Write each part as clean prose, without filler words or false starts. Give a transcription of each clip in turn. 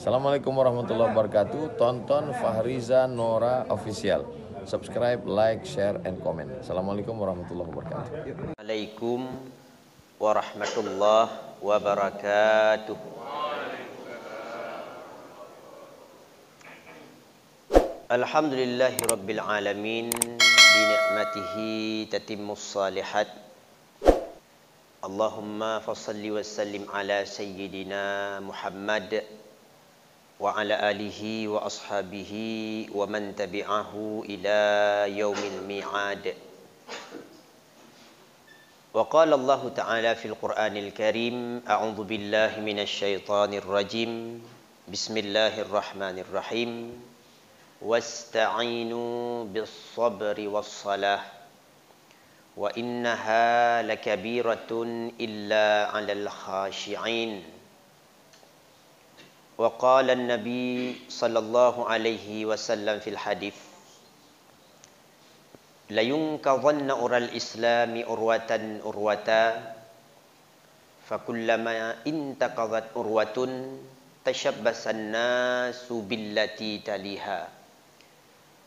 Assalamualaikum warahmatullahi wabarakatuh. Tonton Fahriza Nora Official. Subscribe, like, share, and comment. Assalamualaikum warahmatullahi wabarakatuh. Assalamualaikum warahmatullahi wabarakatuh. Alhamdulillahi rabbil alamin. Bi ni'matihi tatimmus salihat. Allahumma fassalli wa sallim ala sayyidina Muhammad wa ala alihi wa ashabihi wa man tabi'ahu ila yaumil mi'ad. Wa qala Allah ta'ala fil Qur'anil Karim, a'udzu billahi minasy syaithanir rajim. Bismillahirrahmanirrahim. Wasta'inu bis sabri was salah wa innaha lakabiratun illa 'alal khashi'in. وقال النبي صلى الله عليه وسلم في الحديث لينقضن أرى الإسلام أروة أروة فكلما انتقضت أروة تشبث الناس بالتي تليها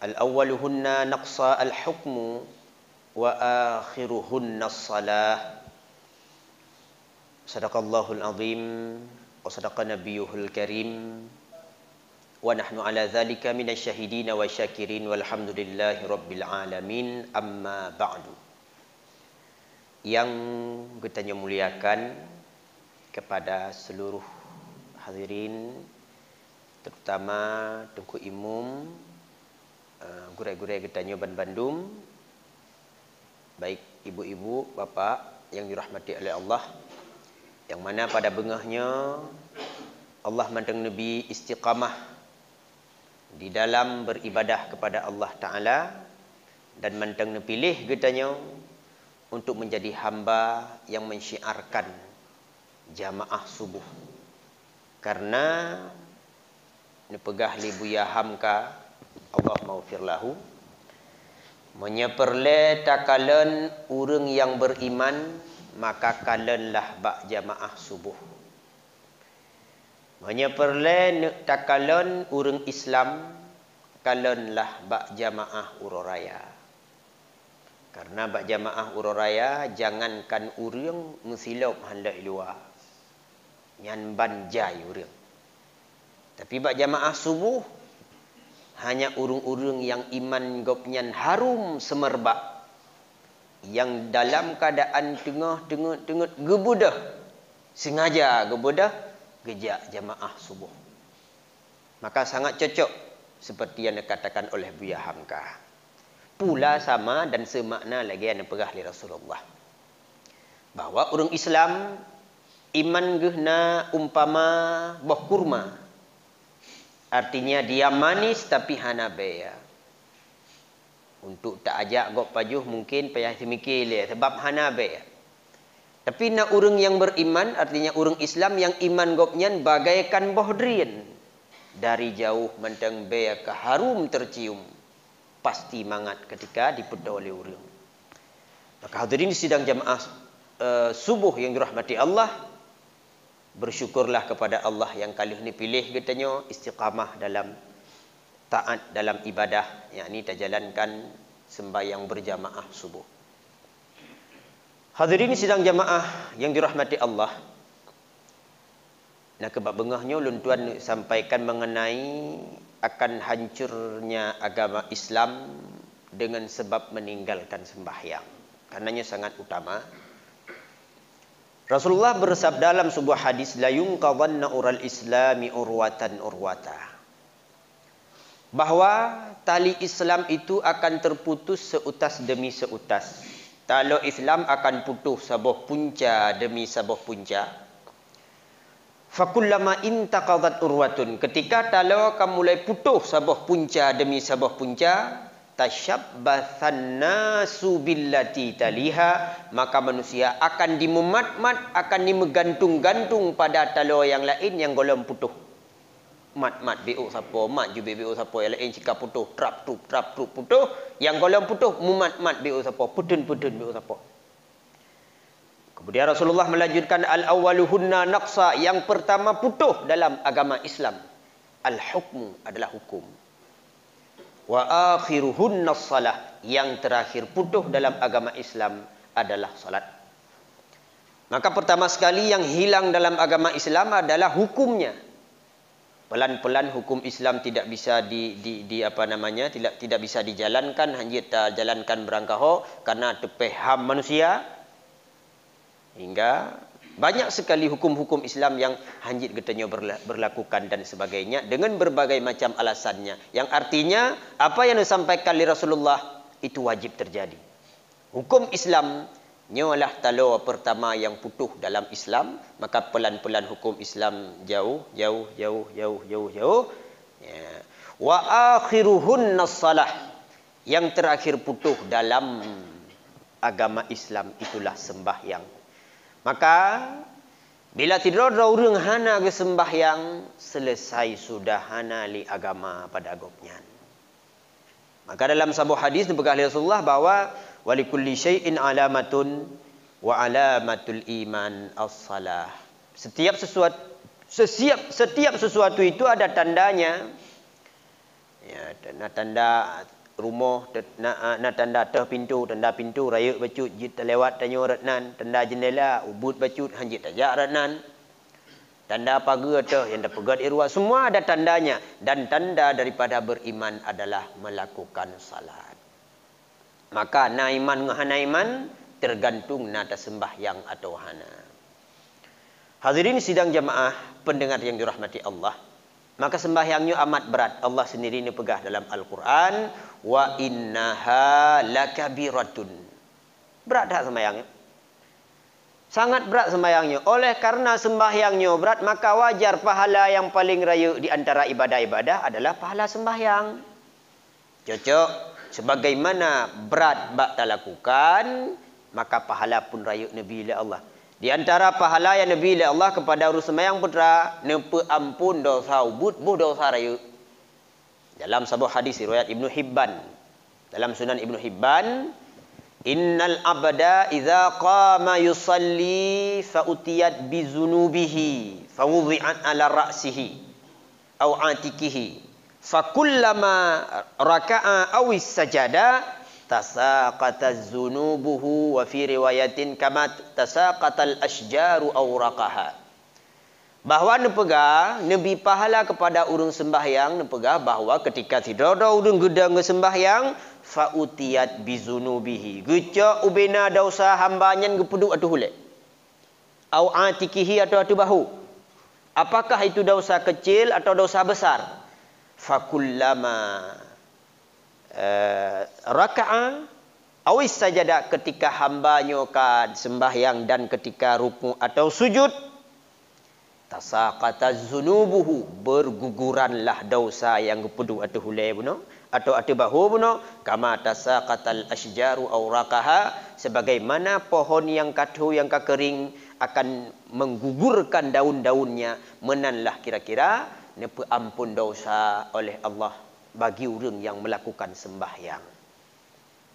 الأولهن نقصى الحكم وآخرهن الصلاة. صدق الله العظيم wa sadaqa nabiyuhul karim wa nahnu ala dzalika minasyahidin wa syakirin walhamdulillahi rabbil alamin, amma ba'du. Yang kita muliakan kepada seluruh hadirin, terutama Tengku Imum, gurai-gurai kita Ban Bandung, baik ibu-ibu, bapak yang dirahmati oleh Allah, yang mana pada bengahnya Allah mandang Nabi istiqamah di dalam beribadah kepada Allah Ta'ala, dan mandang pilih getanya untuk menjadi hamba yang mensyiarkan jamaah subuh. Karena nepegah li Buya Hamka, Allah maufir lahu, menyeperle takalan urang yang beriman, maka kalenlah bak jamaah subuh. Menyeperle takalan urang Islam, kalenlah bak jamaah uroraya. Karena bak jamaah uroraya, jangankan urang mensilap hendak luar, nyan banjai urang. Tapi bak jamaah subuh, hanya urung-urung yang iman gopnyan harum semerbak, yang dalam keadaan tengah gebudah, sengaja gebudah, gejak jamaah subuh. Maka sangat cocok seperti yang dikatakan oleh Buya Hamka. Pula sama dan semakna lagi yang dipegah oleh Rasulullah, bahwa orang Islam iman gehna umpama buah kurma. Artinya dia manis tapi hana bea. Untuk tak ajak gok pajuh mungkin payah semikir dia sebab hana be. Tapi nak urang yang beriman, artinya urang Islam yang iman gopnyan bagaikan bohdrian. Dari jauh mentang be ke harum tercium. Pasti mangat ketika dipedo oleh urang. Maka hadirin sidang jamaah subuh yang dirahmati Allah, bersyukurlah kepada Allah yang kali ini pilih katanya istiqamah dalam taat dalam ibadah, yakni terjalankan sembahyang berjamaah subuh. Hadirin sidang jamaah yang dirahmati Allah, nak kebab bengahnya ulun tuan sampaikan mengenai akan hancurnya agama Islam dengan sebab meninggalkan sembahyang. Karenanya sangat utama. Rasulullah bersabda dalam sebuah hadis, la yunqadhanna ural islami urwatan urwata, bahwa tali Islam itu akan terputus seutas demi seutas. Tali Islam akan putus sebuah punca demi sebuah punca. Fakullama intaqadat urwatun, ketika tali akan mulai putus sebuah punca demi sebuah punca, tashabbathan nasu billati taliha, maka manusia akan dimemat-mat, akan dimegantung-gantung pada tali yang lain yang golong putus. Mat biuk siapa, mat ju biuk siapa, yang lain cakap putuh, trap trup putuh, yang golong putuh mat biuk siapa, pudun biuk siapa. Kemudian Rasulullah melanjutkan al-awwaluhunna naqsa, yang pertama putuh dalam agama Islam. Al-hukmu adalah hukum. Wa akhiruhunna salah, yang terakhir putuh dalam agama Islam adalah salat. Maka pertama sekali yang hilang dalam agama Islam adalah hukumnya. Pelan-pelan hukum Islam tidak bisa tidak bisa dijalankan, hanya jalankan berangkaho karena tepeham manusia. Hingga banyak sekali hukum-hukum Islam yang hanjit getanya berlakukan dan sebagainya dengan berbagai macam alasannya. Yang artinya apa yang disampaikan oleh Rasulullah itu wajib terjadi. Hukum Islam nyalah talo pertama yang putuh dalam Islam, maka pelan-pelan hukum Islam jauh. Ya. Wa akhiruhunna salah, yang terakhir putuh dalam agama Islam itulah sembahyang. Maka bila tidak ada orang hana ke sembahyang, selesai sudah hana li agama pada agopnya. Maka dalam sebuah hadis dibekal Rasulullah bahwa walikulli syai'in alamatun wa alamatul iman as-salah. Setiap sesuatu itu ada tandanya. Ya, tanda rumah, tanda pintu raya bacut jit terlewat tanyo ratnan, tanda jendela ubud bacut hanjit tajak ratnan. Tanda pagar tu yang dapat irwa, semua ada tandanya, dan tanda daripada beriman adalah melakukan salat. Maka naiman nganaiman tergantung nada sembahyang atau hana. Hadirin sidang jamaah pendengar yang dirahmati Allah, maka sembahyangnya amat berat. Allah sendiri ini pegah dalam Al-Quran, wa innaha lakabiratun. Berat tak sembahyangnya? Sangat berat sembahyangnya. Oleh karena sembahyangnya berat, maka wajar pahala yang paling raya di antara ibadah-ibadah adalah pahala sembahyang. Cocok. Sebagaimana berat bak tak lakukan, maka pahala pun raya Nabi Allah. Di antara pahala yang Nabi Allah kepada urus sembahyang putra, nempe ampun dosa ubud, dosa raya. Dalam sebuah hadis riwayat Ibnu Hibban, dalam Sunan Ibnu Hibban, innal abda idza qama yusalli fa utiyat bi zunubihi fa wudi'at ala ra'sihi aw atikihi fa kullama raka'a aw sajada tasaqata zunubuhu, wa fi riwayatin kama tasaqatal asjaru aw raqaha. Bahawa nepegah Nabi pahala kepada urang sembahyang, nepegah bahawa ketika tidak ada urang gedang sembahyang, fautiyat bizunubihi, gecak ubena dosa hambanya gepuduk atuh hulek, au atikihi atau atu bahu. Apakah itu dosa kecil atau dosa besar? Fakullama raka'a awis sajada, ketika hambanya kan sembahyang dan ketika ruku atau sujud, tasaqata zunubuhu, berguguranlah dosa yang gepuduk atuh hulek buno atau atu bahu buno, kama tasaqatal asjaru aw raqaha, sebagaimana pohon yang katuh yang kekering akan menggugurkan daun-daunnya, menanlah kira-kira nepe ampun dosa oleh Allah bagi orang yang melakukan sembahyang.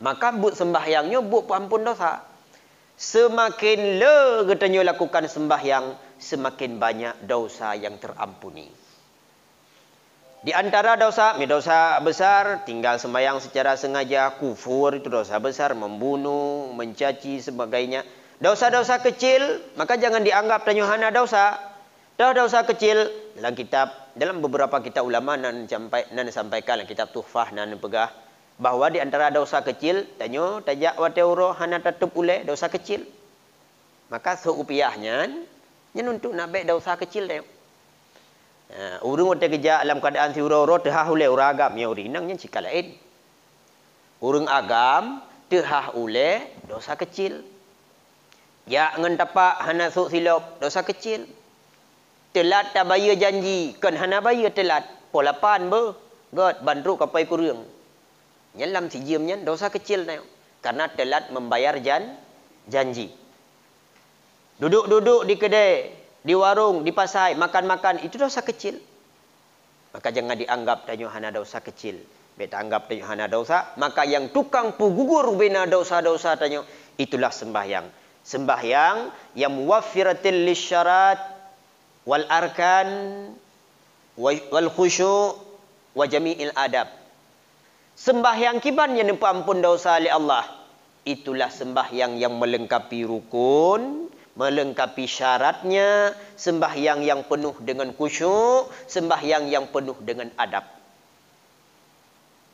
Maka buat sembahyangnya buat ampun dosa. Semakin le katanya lakukan sembahyang, semakin banyak dosa yang terampuni. Di antara dosa besar, tinggal sembahyang secara sengaja, kufur itu dosa besar, membunuh, mencaci sebagainya. Dosa-dosa kecil, maka jangan dianggap tanyuhana dosa. Dosa kecil dalam beberapa kitab ulama nan sampaikan kitab Tuhfah nan pegah bahawa di antara dosa kecil tanyo tajak wa teuro hana tatup ule dosa kecil. Maka seupiahnya untuk nak baik dosa kecil dia. Urang wate kerja dalam keadaan si uro-uro tehah ule urang agam nya urinangnya cikal lain. Urang agam tehah ule dosa kecil. Ya ngan tapak hana sok silap dosa kecil. Telat tak bayar janji, kan hana bayar telat. Polapan ber, god bandru kapai kurang. Nyelam si jiamnya dosa kecil na. Karena telat membayar janji. Duduk-duduk di kedai, di warung, di pasar, makan-makan, itu dosa kecil. Maka jangan dianggap tanyo hana dosa kecil. Beta anggap tanyo hana dosa, maka yang tukang gugur bina dosa-dosa tanyo itulah sembahyang. Sembahyang yang muwaffiratil lisyarat wal arkan wal khusyu' wa jami'il adab. Sembahyang kiban yang ampun dosa oleh Allah. Itulah sembahyang yang melengkapi rukun, melengkapi syaratnya, sembahyang yang penuh dengan khusyuk, sembahyang yang penuh dengan adab.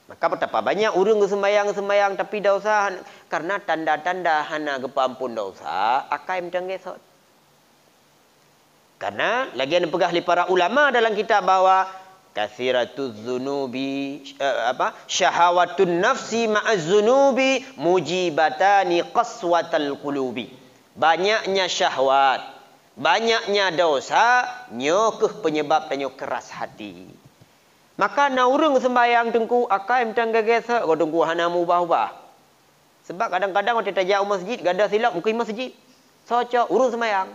Maka betapa banyak orang sembahyang tapi dosa karena tanda-tanda hana kepampun dosa, akai macam gesot. Karena lagi yang dipegah oleh para ulama dalam kitab bahwa katsiratuz dzunubi syahawatun nafsi ma'az dzunubi mujibatani qaswatal qulubi. Banyaknya syahwat, banyaknya dosa, nyokeh penyebab tanyo keras hati. Maka na urang sembahyang tengku akai macam gegesa ko tengku hana mubah-ubah. Sebab kadang-kadang kita tajak masjid, gadah silap muka masjid. Soco urang sembahyang.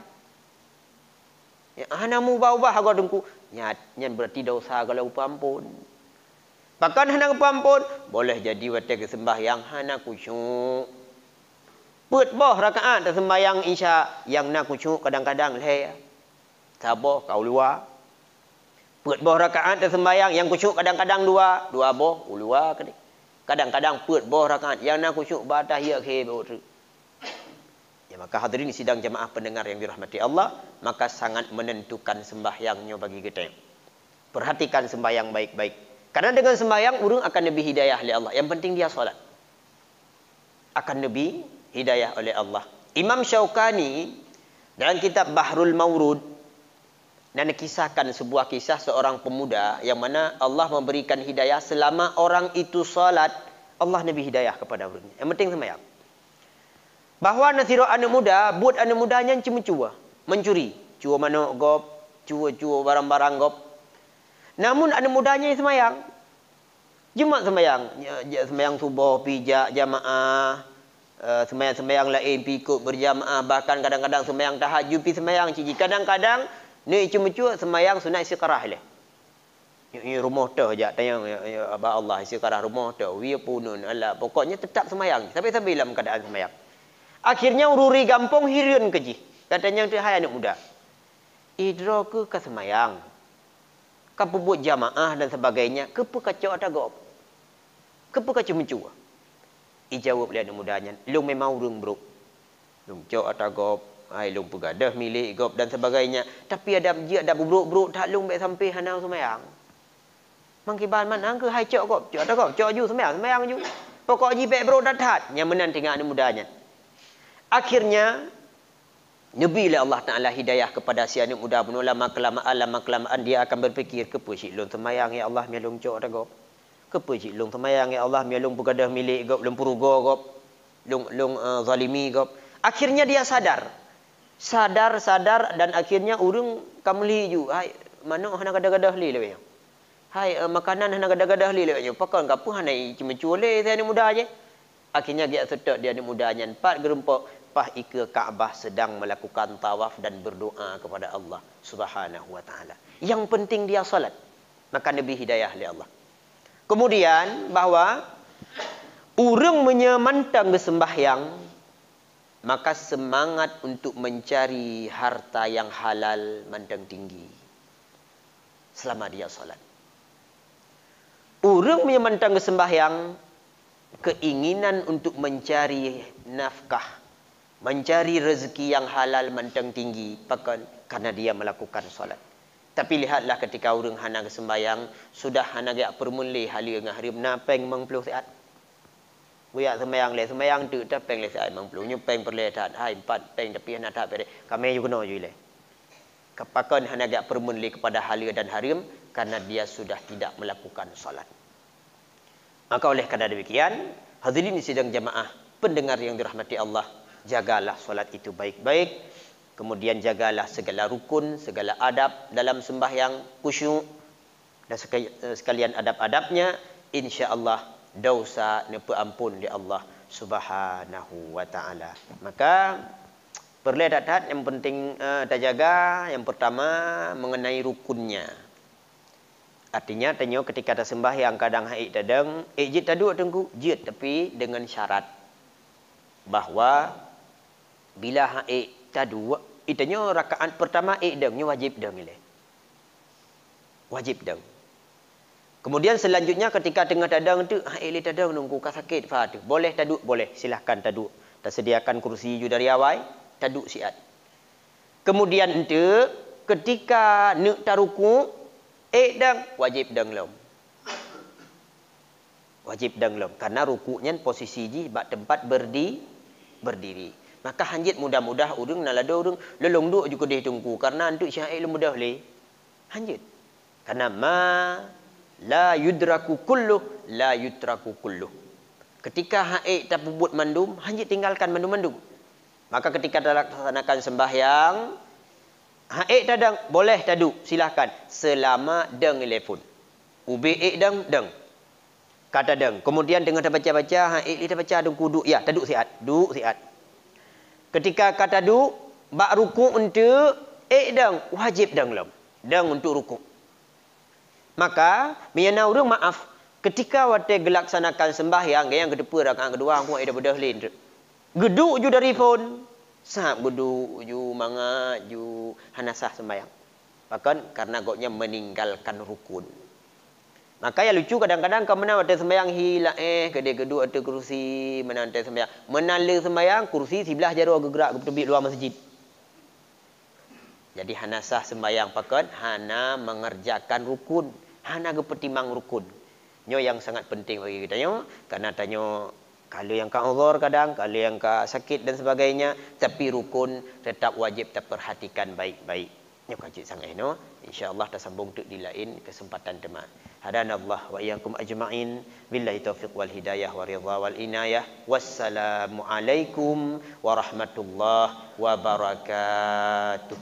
Ya hana mubah-ubah ko tengku. Nyan berarti dosa kalau upampun. Bahkan hana upampun boleh jadi wate ke sembahyang hana khusyuk. Put boh rakaat sembahyang isya yang nak khusyuk kadang-kadang leh. Saboh kau luar. Put boh rakaat sembahyang yang khusyuk kadang-kadang dua boh luar kadi. Kadang-kadang put boh rakaat yang nak khusyuk batahiyah ke boh. Ya maka hadirin sidang jemaah pendengar yang dirahmati Allah, maka sangat menentukan sembahyangnya bagi kita. Perhatikan sembahyang baik-baik. Karena dengan sembahyang urang akan lebih hidayah oleh Allah. Yang penting dia solat. Akan lebih hidayah oleh Allah. Imam Syaukani dalam kitab Bahrul Mawrud dan kisahkan sebuah kisah seorang pemuda yang mana Allah memberikan hidayah selama orang itu salat, Allah nabi hidayah kepada orangnya. Yang penting sembahyang. Bahawa nasiro anak muda, buat anak mudanya cuma-cua, mencuri, cua manuk gop, cua barang-barang gop. Namun anak mudanya sembahyang. Jumat sembahyang, sembahyang subuh pijak jamaah, sembahyang lain pikut berjamaah, bahkan kadang-kadang sembahyang tahajud pi sembahyang cici. Kadang-kadang ni cuma-cua sembahyang sunat istiqarah leh. Ini rumah tu aja tayang abah Allah istiqarah rumah tu. Wi punun Allah. Pokoknya tetap sembahyang. Sampai dalam keadaan sembahyang. Akhirnya ururi gampong hiriun keji. Katanya tu hai anak muda. Idro ke semayang. Kapu buat jamaah dan sebagainya. Kepu kacau atagop. Kepu kacau mencua. Ijawab oleh anak mudanya. Long memang urung bro. Long cok atagop. Hai long pegadah milik gop dan sebagainya. Tapi ada buruk-buruk tak long baik sampai hanau semayang. Mangkiban mana ke hai cok gop. Cok atagop. Cok ju semayang ju. Pokok jibek bro dathat. Yang menan tinggal anak mudanya. Akhirnya Nabi Allah Ta'ala hidayah kepada si anak muda pun lama kelamaan dia akan berfikir kepa cik long semayang ya Allah mialung cok dah gop. Kepa cik long semayang ya Allah mialung pegadah milik gop long purugo gop. Long zalimi gop. Akhirnya dia sadar dan akhirnya urung kamli ju. Hai mana hana gadah-gadah li lewe. Hai makanan hana gadah-gadah li lewe. Pakan kapu hana cuma cuole si anak muda aje. Akhirnya dia setok dia anak mudanya 4 gerempok pah ika Kaabah sedang melakukan tawaf dan berdoa kepada Allah Subhanahu wa taala. Yang penting dia salat. Maka Nabi hidayah oleh Allah. Kemudian bahawa urang menyemantang bersembahyang maka semangat untuk mencari harta yang halal mandang tinggi selama dia salat. Urang menyemantang bersembahyang keinginan untuk mencari nafkah, mencari rezeki yang halal mandang tinggi bahkan karena dia melakukan solat. Tapi lihatlah ketika orang hana sembahyang sudah hana gak permulai hari dengan hari napeng 90 saat. Buat sembahyang tu tapeng le saat 90 nyupeng perle tat hai 4 peng tapi hana tak pere. Kami juga no ju le. Kepakan hana gak permulai kepada hari dan harim karena dia sudah tidak melakukan solat. Maka oleh kerana demikian, hadirin sidang jamaah, pendengar yang dirahmati Allah, jagalah solat itu baik-baik. Kemudian jagalah segala rukun, segala adab dalam sembahyang, khusyuk dan sekalian adab-adabnya. InsyaAllah dosa nepa ampun di Allah Subhanahu wa taala. Maka perlu dat yang penting kita jaga. Yang pertama mengenai rukunnya. Artinya tanya ketika ada sembahyang kadang haid dadang, jid tadu tengku jid tapi dengan syarat bahawa bila haid tadu itanya rakaat pertama dangnya wajib dang ile. Wajib dang. Kemudian selanjutnya ketika tengah dadang tu haid dadang nunggu ka sakit fa tu. Boleh tadu boleh, silahkan tadu. Tersediakan kursi ju dari awal, tadu siat. Kemudian ente ketika nak taruku dang wajib dang lom. Wajib dang lom karena rukuknya posisi ji bak tempat berdiri. Maka hanjit mudah-mudah urang nalada urang lelong duk juga deh tunggu karena antuk syair mudah le. Hanjit. Karena ma la yudraku kulluh la yutraku kulluh. Ketika haid tak buat mandum, hanjit tinggalkan mandum-mandum. Maka ketika laksanakan sembahyang haid tadang boleh tadu silahkan selama dang telefon. Ubi dang kata dang. Kemudian dengan baca-baca haid kita baca dang kudu ya tadu siat, du siat. Ketika kata du bak ruku untuk dang wajib dang lam. Dang untuk ruku. Maka miyana urang maaf ketika wate gelaksanakan sembahyang yang kedua rakaat kedua aku ada bedah lain. Geduk ju dari phone. Sahab geduk ju manga ju hanasah sembahyang. Bahkan karena goknya meninggalkan rukun. Maka yang lucu kadang-kadang kau menang ada sembahyang hilang kedai geduk ada kursi menantai sembahyang. Menala sembahyang kursi sebelah jarum gerak ke tepi luar masjid. Jadi hanasah sembahyang pakan hana mengerjakan rukun, hana kepertimang rukun. Nyo yang sangat penting bagi kita nyo karena tanya kalau yang ka uzur kadang, kalau yang ka sakit dan sebagainya, tapi rukun tetap wajib terperhatikan baik-baik. Nyo kacik sangai no. Insya-Allah tersambung tu di lain kesempatan teman. Hadanallah wa iyyakum ajma'in. Billahi taufiq wal hidayah wa ridha wal inayah. Wassalamu alaikum warahmatullahi wabarakatuh.